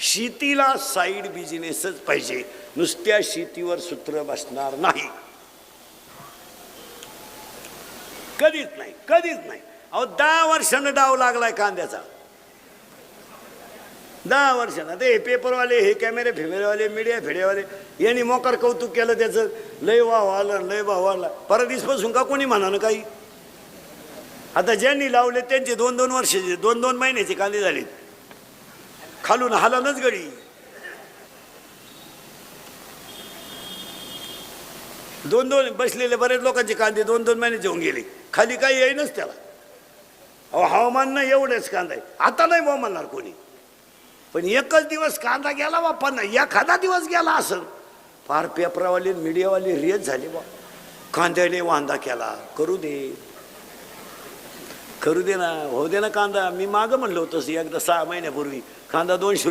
शेतीला साईड बिझनेसच पाहिजे, नुसत्या शेतीवर सूत्र बसणार नाही, कधीच नाही, कधीच नाही. अहो 10 वर्षानं डाव लागलाय कांद्याचा, 10 वर्षानं. ते पेपरवाले, हे कॅमेरे फिमेरेवाले, मीडिया फिडेवाले यांनी मोकार कौतुक केलं त्याचं, लय वाव आलं, लय भाव आला. परदिसपासून का कोणी म्हणा ना काही. आता ज्यांनी लावले त्यांचे 2-2 वर्षाचे, 2-2 महिन्याचे कांदे झाले, खालून हालानच गडी. दोन बसलेले बरेच लोकांचे कांदे 2-2 महिन्याचे होऊन गेले, खाली काही येईनच त्याला. अहो हवामान नाही एवढेच कांदा आहे, आता नाही भाव म्हणणार कोणी. पण एकच दिवस कांदा गेला बा, पण एखादा दिवस गेला असं फार पेपरावाले मीडियावाले रेज झाले बा, कांद्याने वांदा केला. करू दे, करू दे ना, होऊ दे ना कांदा. मी मागं म्हणलं होतं एकदा 6 महिन्यापूर्वी, कांदा 200 रुपये